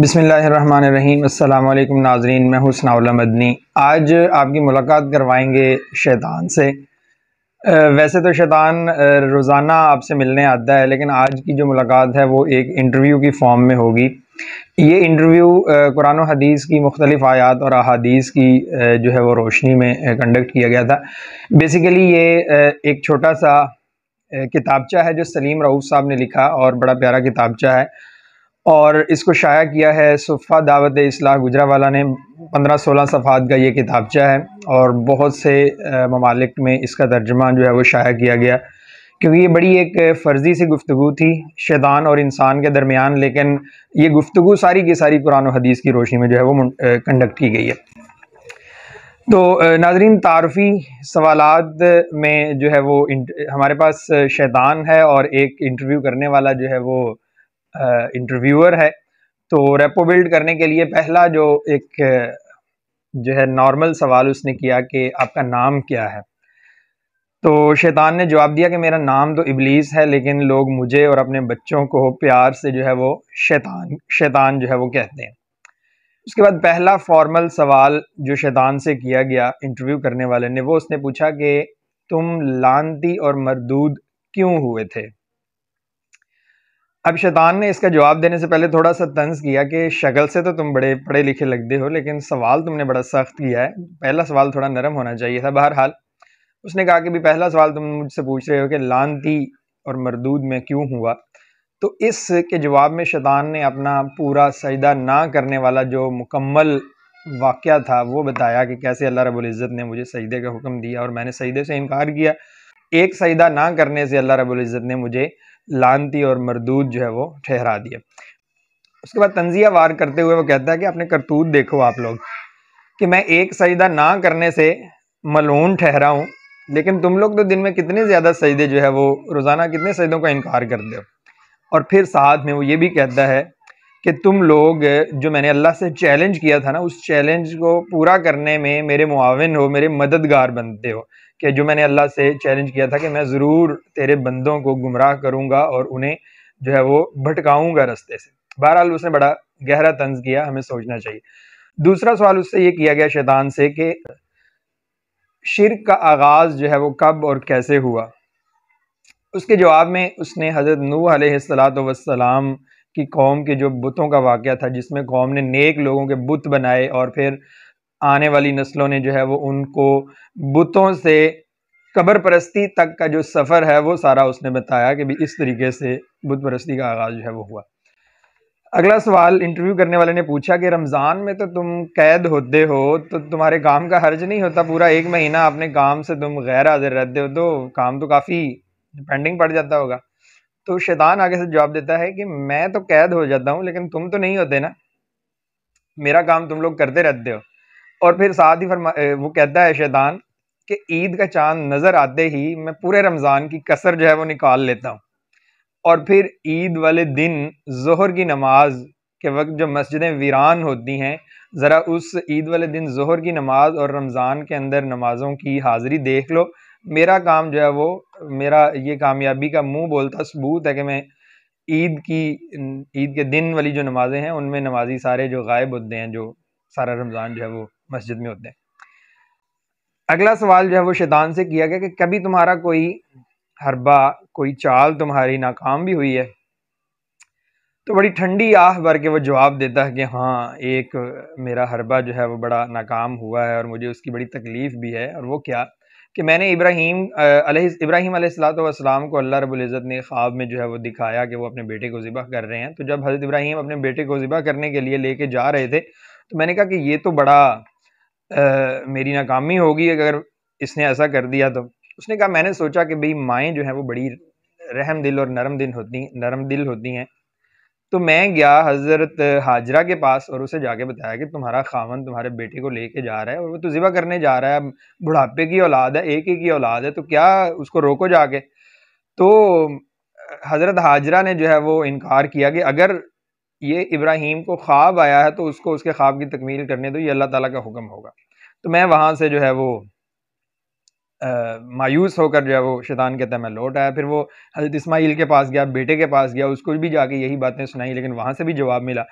بسم اللہ الرحمن الرحیم۔ السلام علیکم ناظرین، میں ہوں ثناء اللہ مدنی۔ آج آپ کی ملاقات کروائیں گے شیطان سے۔ ویسے تو شیطان روزانہ آپ سے ملنے آتا ہے، لیکن آج کی جو ملاقات ہے وہ ایک انٹرویو کی فارم میں ہوگی۔ یہ انٹرویو قرآن و حدیث کی مختلف آیات اور احادیث کی جو ہے وہ روشنی میں کنڈکٹ کیا گیا تھا۔ بیسیکلی یہ ایک چھوٹا سا کتابچہ ہے جو سلیم رؤوف صاحب نے لکھا، اور بڑا پیارا کتابچہ ہے، اور اس کو شائع کیا ہے صفحہ دعوت اصلاح گجرانوالہ نے۔ 15-16 صفحات کا یہ کتابچہ ہے، اور بہت سے ممالک میں اس کا ترجمہ جو ہے وہ شائع کیا گیا، کیونکہ یہ بڑی ایک فرضی سی گفتگو تھی شیطان اور انسان کے درمیان، لیکن یہ گفتگو ساری کی ساری قرآن و حدیث کی روشنی میں جو ہے وہ کنڈکٹ کی گئی ہے۔ تو ناظرین، تعارفی سوالات میں جو ہے وہ ہمارے پاس شیطان ہے اور ایک انٹرویو کرنے والا جو ہے وہ انٹرویور ہے۔ تو ریپو بلڈ کرنے کے لیے پہلا جو ایک جو ہے نارمل سوال اس نے کیا کہ آپ کا نام کیا ہے؟ تو شیطان نے جواب دیا کہ میرا نام تو ابلیس ہے، لیکن لوگ مجھے اور اپنے بچوں کو پیار سے جو ہے وہ شیطان جو ہے وہ کہتے ہیں۔ اس کے بعد پہلا فارمل سوال جو شیطان سے کیا گیا انٹرویو کرنے والے نے، وہ اس نے پوچھا کہ تم لعنتی اور مردود کیوں ہوئے تھے؟ اب شیطان نے اس کا جواب دینے سے پہلے تھوڑا سا طنز کیا کہ شکل سے تو تم بڑے پڑھے لکھے لگتے ہو، لیکن سوال تم نے بڑا سخت کیا ہے، پہلا سوال تھوڑا نرم ہونا چاہیے تھا۔ بہرحال اس نے کہا کہ بھی پہلا سوال تم مجھ سے پوچھ رہے ہو کہ لعنتی اور مردود میں کیوں ہوا، تو اس کے جواب میں شیطان نے اپنا پورا سجدہ نہ کرنے والا جو مکمل واقعہ تھا وہ بتایا کہ کیسے اللہ رب العزت نے مجھے سجدے کا حکم دیا اور میں نے سجدے سے انکار کیا۔ ایک سجدہ نہ کرنے سے اللہ رب العزت نے مجھے لعنتی اور مردود جو ہے وہ ٹھہرا دیا۔ اس کے بعد تنزیہ وار کرتے ہوئے وہ کہتا ہے کہ اپنے کرتوت دیکھو آپ لوگ، کہ میں ایک سجدہ نہ کرنے سے ملعون ٹھہرا ہوں، لیکن تم لوگ تو دن میں کتنے زیادہ سجدے جو ہے وہ روزانہ کتنے سجدوں کا انکار کرتے ہو۔ اور پھر ساتھ میں وہ یہ بھی کہتا ہے کہ تم لوگ جو میں نے اللہ سے چیلنج کیا تھا نا، اس چیلنج کو پورا کرنے میں میرے معاون ہو، میرے مددگار بنتے ہو، کہ جو میں نے اللہ سے چیلنج کیا تھا کہ میں ضرور تیرے بندوں کو گمراہ کروں گا اور انہیں جو ہے وہ بھٹکاؤں گا رستے سے۔ بہرحال اس نے بڑا گہرا طنز کیا، ہمیں سوچنا چاہیے۔ دوسرا سوال اس سے یہ کیا گیا شیطان سے کہ شرک کا آغاز جو ہے وہ کب اور کیسے ہوا؟ اس کے جواب میں اس نے حضرت نوح علیہ السلام کی قوم کے جو بتوں کا واقعہ تھا، جس میں قوم نے نیک لوگوں کے بت بنائے اور پھر آنے والی نسلوں نے جو ہے وہ ان کو بتوں سے قبر پرستی تک کا جو سفر ہے وہ سارا اس نے بتایا کہ بھی اس طریقے سے بت پرستی کا آغاز جو ہے وہ ہوا۔ اگلا سوال انٹرویو کرنے والے نے پوچھا کہ رمضان میں تو تم قید ہوتے ہو، تو تمہارے کام کا حرج نہیں ہوتا؟ پورا ایک مہینہ اپنے کام سے تم غیر حاضر رہتے ہو، تو کام تو کافی پینڈنگ پڑ جاتا ہوگا۔ تو شیطان آگے سے جواب دیتا ہے کہ میں تو قید ہو جاتا ہوں، لیکن تم تو نہیں ہوتے نا، میرا کام تم لوگ کرتے رہتے ہو۔ اور پھر ساتھ ہی وہ کہتا ہے شیطان کہ عید کا چاند نظر آتے ہی میں پورے رمضان کی کسر جو ہے وہ نکال لیتا ہوں، اور پھر عید والے دن ظہر کی نماز کے وقت جو مسجدیں ویران ہوتی ہیں، ذرا اس عید والے دن ظہر کی نماز اور رمضان کے اندر نمازوں کی حاضری دیکھ لو۔ میرا کام جو ہے وہ، میرا یہ کامیابی کا منہ بولتا ثبوت ہے کہ میں عید کے دن والی جو نمازیں ہیں ان میں نمازی سارے جو غائب ہوتے ہیں، جو سارا رمضان جو ہے وہ مسجد میں ہوتے ہیں۔ اگلا سوال جو ہے وہ شیطان سے کیا گیا کہ کبھی تمہارا کوئی حربہ، کوئی چال تمہاری ناکام بھی ہوئی ہے؟ تو بڑی ٹھنڈی آہ بھر کے وہ جواب دیتا ہے کہ ہاں، ایک میرا حربہ جو ہے وہ بڑا ناکام ہوا ہے اور مجھے اس کی بڑی تکلیف بھی ہے۔ اور وہ کیا کہ میں نے ابراہیم علیہ السلام کو اللہ رب العزت نے خواب میں جو ہے وہ دکھایا کہ وہ اپنے بیٹے کو ذبح کر رہے ہیں۔ تو جب حضرت ابراہیم اپنے بیٹے کو ذبح کرنے کے لیے لے کے جا رہے تھے، تو میں نے کہا کہ یہ تو بڑا میری ناکامی ہوگی اگر اس نے ایسا کر دیا۔ تو اس نے کہا میں نے سوچا کہ بھئی مائیں جو ہیں وہ بڑی رحم دل اور نرم دل ہوتی ہیں، تو میں گیا حضرت ہاجرہ کے پاس اور اسے جا کے بتایا کہ تمہارا خاوند تمہارے بیٹے کو لے کے جا رہا ہے اور وہ تو ذبح کرنے جا رہا ہے، بڑھاپے کی اولاد ہے، ایک ہی کی اولاد ہے، تو کیا اس کو روکو جا کے۔ تو حضرت ہاجرہ نے جو ہے وہ انکار کیا کہ اگر یہ ابراہیم کو خواب آیا ہے تو اس کو اس کے خواب کی تکمیل کرنے دو، یہ اللہ تعالیٰ کا حکم ہوگا۔ تو میں وہاں سے جو ہے وہ مایوس ہو کر جو ہے وہ شیطان کہتا ہے میں لوٹ آیا۔ پھر وہ حضرت اسماعیل کے پاس گیا، بیٹے کے پاس گیا، اس کو بھی جا کے یہی باتیں سنائی، لیکن وہاں سے بھی جواب ملا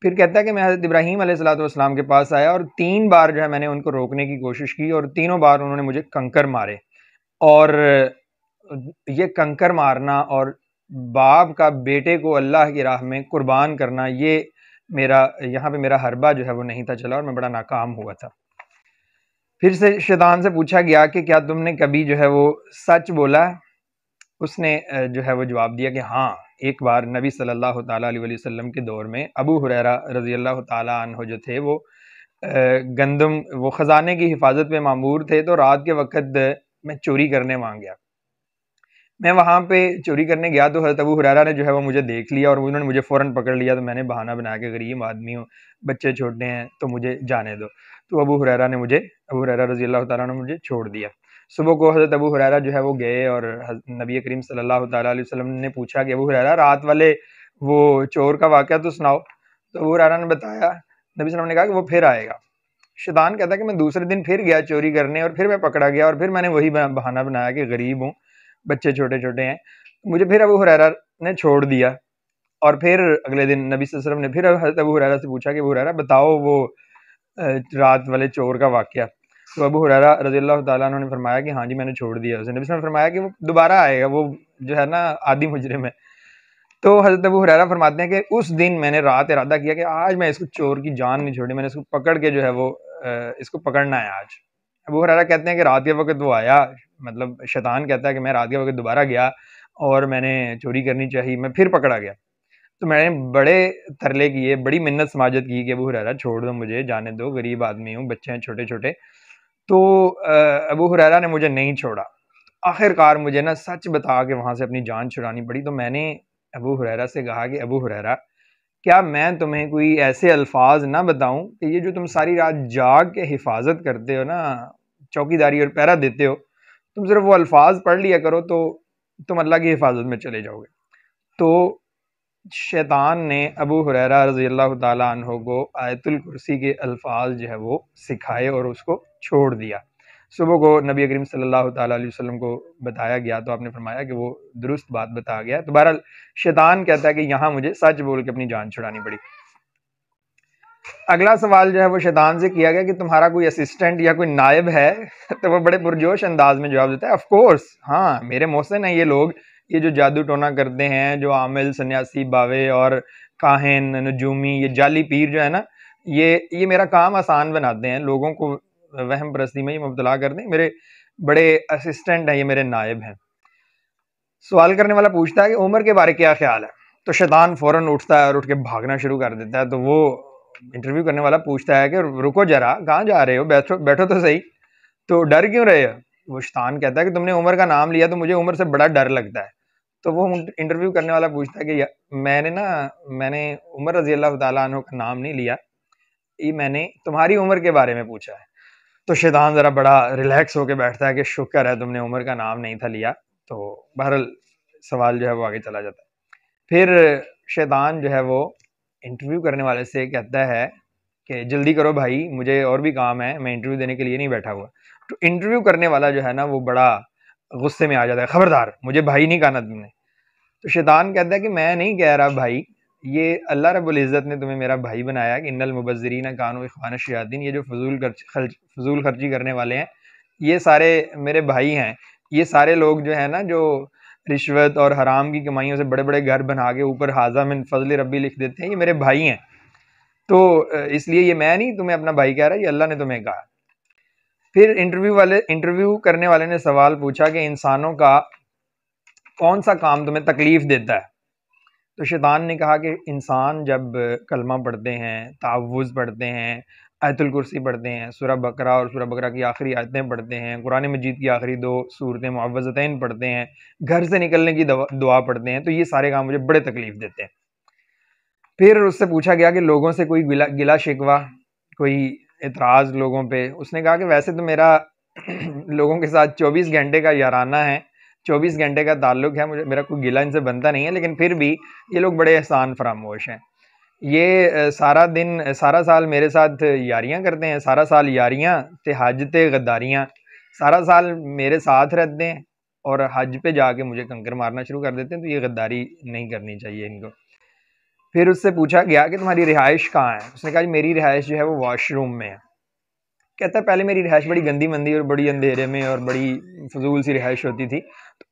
پھر کہتا ہے کہ میں حضرت ابراہیم علیہ الصلوۃ والسلام کے پاس آیا اور 3 بار جو ہے میں نے ان کو روکنے کی کوشش کی اور تینوں بار انہوں نے مجھے کنکر مارے. اور یہ کنکر مارنا اور باپ کا بیٹے کو اللہ کی راہ میں قربان کرنا، یہ یہاں پہ میرا حربہ جو ہے وہ نہیں تھا چلا اور میں بڑا ناکام ہوا تھا. پھر سے شیطان سے پوچھا گیا کہ کیا تم نے کبھی جو ہے وہ سچ بولا؟ اس نے جو ہے وہ جواب دیا کہ ہاں، ایک بار نبی صلی اللہ تعالیٰ علیہ وسلم کے دور میں ابو ہریرہ رضی اللہ تعالیٰ عنہ جو تھے وہ گندم، وہ خزانے کی حفاظت پہ مامور تھے، تو رات کے وقت میں چوری کرنے وہاں گیا. میں وہاں پہ چوری کرنے گیا تو حضرت ابو ہریرہ نے جو ہے وہ مجھے دیکھ لیا اور انہوں نے مجھے فوراً پکڑ لیا. تو میں نے بہانہ بنا کے غریب آدمی ہوں، بچے چھوٹے ہیں، تو مجھے جانے دو. تو ابو ہریرہ رضی اللہ تعالیٰ نے مجھے چھوڑ دیا. صبح کو حضرت ابو ہریرہ جو ہے وہ گئے اور نبی کریم صلی اللہ تعالیٰ علیہ وسلم نے پوچھا کہ ابو ہریرہ رات والے وہ چور کا واقعہ تو سناؤ. تو ابو ہریرہ نے بتایا. نبی صلی اللہ علیہ وسلم نے کہا کہ وہ پھر آئے گا. شیطان کہتا ہے کہ میں دوسرے دن پھر گیا چوری کرنے اور پھر میں پکڑا گیا اور پھر میں نے وہی بہانہ بنایا کہ غریب ہوں، بچے چھوٹے چھوٹے ہیں. مجھے پھر ابو ہریرہ نے چھوڑ دیا. اور پھر اگلے دن نبی صلی اللہ علیہ وسلم نے پھر حضرت ابو ہریرہ سے پوچھا کہ ابو ہریرہ بتاؤ وہ رات والے چور کا واقعہ. تو ابو ہریرہ رضی اللہ تعالیٰ عنہ نے فرمایا کہ ہاں جی میں نے چھوڑ دیا اسے. نبی صلی اللہ علیہ وسلم نے فرمایا کہ وہ دوبارہ آئے گا، وہ جو ہے نا عادی مجرم ہے. تو حضرت ابو ہریرہ فرماتے ہیں کہ اس دن میں نے رات ارادہ کیا کہ آج میں اس کو چور کی جان نہیں چھوڑی، میں نے اس کو پکڑ کے جو ہے وہ اس کو پکڑنا ہے آج. ابو ہریرہ کہتے ہیں کہ رات کے وقت وہ آیا، مطلب شیطان کہتا ہے کہ میں رات کے وقت دوبارہ گیا اور میں نے چوری کرنی چاہی، میں پھر پکڑا گیا. تو میں نے بڑے ترلے کیے، بڑی منت سماجت کی کہ ابو ہریرہ چھوڑ دو، مجھے جانے دو، غریب آدمی ہوں، بچے ہیں چھوٹے چھوٹے. تو ابو ہریرہ نے مجھے نہیں چھوڑا. آخر کار مجھے نا سچ بتا کے وہاں سے اپنی جان چھڑانی پڑی. تو میں نے ابو ہریرہ سے کہا کہ ابو ہریرہ کیا میں تمہیں کوئی ایسے الفاظ نہ بتاؤں کہ یہ جو تم ساری رات جاگ کے حفاظت کرتے ہو نا، چوکی داری اور پہرا دیتے ہو، تم صرف وہ الفاظ پڑھ لیا کرو تو تم اللہ کی حفاظت میں چلے جاؤ گے. تو شیطان نے ابو ہریرہ رضی اللہ تعالیٰ عنہ کو آیت الکرسی کے الفاظ جو ہے وہ سکھائے اور اس کو چھوڑ دیا. صبح کو نبی کریم صلی اللہ تعالیٰ علیہ وسلم کو بتایا گیا تو آپ نے فرمایا کہ وہ درست بات بتا گیا. تو بہرحال شیطان کہتا ہے کہ یہاں مجھے سچ بول کے اپنی جان چھڑانی پڑی. اگلا سوال جو ہے وہ شیطان سے کیا گیا کہ تمہارا کوئی اسسٹنٹ یا کوئی نائب ہے؟ تو وہ بڑے پرجوش انداز میں جواب دیتا ہے آف کورس، ہاں میرے محسن ہیں یہ لوگ، یہ جو جادو ٹونا کرتے ہیں، جو عامل، سنیاسی، باوے اور کاہن، نجومی، یہ جعلی پیر جو ہے نا، یہ میرا کام آسان بناتے ہیں، لوگوں کو وہم پرستی میں یہ مبتلا کرتے ہیں. میرے بڑے اسسٹنٹ ہیں، یہ میرے نائب ہیں. سوال کرنے والا پوچھتا ہے کہ عمر کے بارے کیا خیال ہے؟ تو شیطان فوراً اٹھتا ہے اور اٹھ کے بھاگنا شروع کر دیتا ہے. تو وہ انٹرویو کرنے والا پوچھتا ہے کہ رکو ذرا، کہاں جا رہے ہو، بیٹھو تو صحیح، تو ڈر کیوں رہے ہو؟ وہ شیطان کہتا ہے کہ تم نے عمر کا نام لیا تو مجھے عمر سے بڑا ڈر لگتا ہے. تو وہ انٹرویو کرنے والا پوچھتا ہے کہ میں نے عمر رضی اللہ تعالیٰ عنہ کا نام نہیں لیا، یہ میں نے تمہاری عمر کے بارے میں پوچھا ہے. تو شیطان ذرا بڑا ریلیکس ہو کے بیٹھتا ہے کہ شکر ہے تم نے عمر کا نام نہیں تھا لیا. تو بہرحال سوال جو ہے وہ آگے چلا جاتا ہے. پھر شیطان جو ہے وہ انٹرویو کرنے والے سے کہتا ہے کہ جلدی کرو بھائی، مجھے اور بھی کام ہے، میں انٹرویو دینے کے لیے نہیں بیٹھا ہوا. تو انٹرویو کرنے والا جو ہے نا وہ بڑا غصے میں آ جاتا ہے، خبردار مجھے بھائی نہیں کہا تم نے. تو شیطان کہتا ہے کہ میں نہیں کہہ رہا بھائی، یہ اللہ رب العزت نے تمہیں میرا بھائی بنایا کہ ان المبذرین کانوا اخوان الشیاطین، یہ جو فضول خرچی کرنے والے ہیں یہ سارے میرے بھائی ہیں. یہ سارے لوگ جو ہیں نا جو رشوت اور حرام کی کمائیوں سے بڑے بڑے گھر بنا کے اوپر ھذا من فضل ربی لکھ دیتے ہیں، یہ میرے بھائی ہیں. تو اس لیے یہ میں نہیں تمہیں اپنا بھائی کہہ رہا، یہ اللہ نے تمہیں کہا. پھر انٹرویو کرنے والے نے سوال پوچھا کہ انسانوں کا کون سا کام تمہیں تکلیف دیتا ہے؟ تو شیطان نے کہا کہ انسان جب کلمہ پڑھتے ہیں، تعوذ پڑھتے ہیں، آیت الکرسی پڑھتے ہیں، سورہ بقرہ اور سورہ بقرہ کی آخری آیتیں پڑھتے ہیں، قرآن مجید کی آخری 2 سورتیں معوذتین پڑھتے ہیں، گھر سے نکلنے کی دعا پڑھتے ہیں، تو یہ سارے کام مجھے بڑے تکلیف دیتے ہیں. پھر اس سے پوچھا گیا کہ لوگوں سے کوئی گلا شکوہ، کوئی اعتراض لوگوں پہ؟ اس نے کہا کہ ویسے تو میرا لوگوں کے ساتھ 24 گھنٹے کا یارانہ ہے، 24 گھنٹے کا تعلق ہے، میرا کوئی گلہ ان سے بنتا نہیں ہے، لیکن پھر بھی یہ لوگ بڑے احسان فراموش ہیں. یہ سارا سال میرے ساتھ یاریاں کرتے ہیں، سارا سال یاریاں تے حج تے غداریاں، سارا سال میرے ساتھ رہتے ہیں اور حج پہ جا کے مجھے کنکر مارنا شروع کر دیتے ہیں. تو یہ غداری نہیں کرنی چاہیے ان کو. پھر اس سے پوچھا گیا کہ تمہاری رہائش کہاں ہے؟ اس نے کہا جی میری رہائش جو ہے وہ واش روم میں ہے۔ کہتا ہے پہلے میری رہائش بڑی گندی مندی اور بڑی اندھیرے میں اور بڑی فضول سی رہائش ہوتی تھی،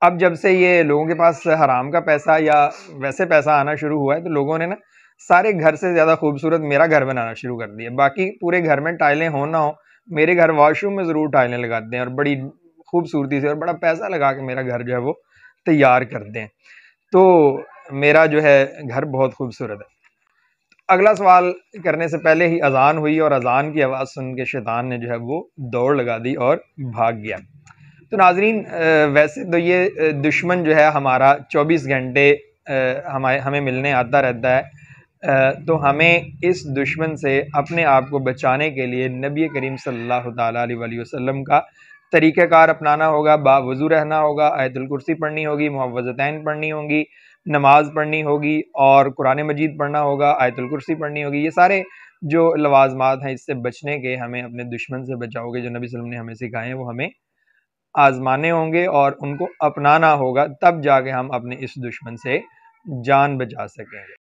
اب جب سے یہ لوگوں کے پاس حرام کا پیسہ یا ویسے پیسہ آنا شروع ہوا ہے تو لوگوں نے نا سارے گھر سے زیادہ خوبصورت میرا گھر بنانا شروع کر دیا۔ باقی پورے گھر میں ٹائلیں ہوں نہ ہوں، میرے گھر واش روم میں ضرور ٹائلیں لگاتے ہیں اور بڑی خوبصورتی سے اور بڑا پیسہ لگا کے میرا گھر جو ہے وہ تیار کرتے ہیں، تو میرا جو ہے گھر بہت خوبصورت ہے۔ اگلا سوال کرنے سے پہلے ہی اذان ہوئی اور اذان کی آواز سن کے شیطان نے جو ہے وہ دوڑ لگا دی اور بھاگ گیا۔ تو ناظرین ویسے تو یہ دشمن جو ہے ہمارا 24 گھنٹے ہمیں ملنے آتا رہتا ہے، تو ہمیں اس دشمن سے اپنے آپ کو بچانے کے لیے نبی کریم صلی اللہ تعالیٰ علیہ وسلم کا طریقہ کار اپنانا ہوگا، باوضو رہنا ہوگا، آیت الکرسی پڑھنی ہوگی، معوذتین پڑھنی ہوں گی، نماز پڑھنی ہوگی اور قرآن مجید پڑھنا ہوگا، آیت الکرسی پڑھنی ہوگی۔ یہ سارے جو لوازمات ہیں اس سے بچنے کے ہمیں اپنے دشمن سے بچاؤ گے جو نبی صلی اللہ علیہ وسلم نے ہمیں سکھائے ہیں وہ ہمیں آزمانے ہوں گے اور ان کو اپنانا ہوگا، تب جا کے ہم اپنے اس دشمن سے جان بچا سکیں گے۔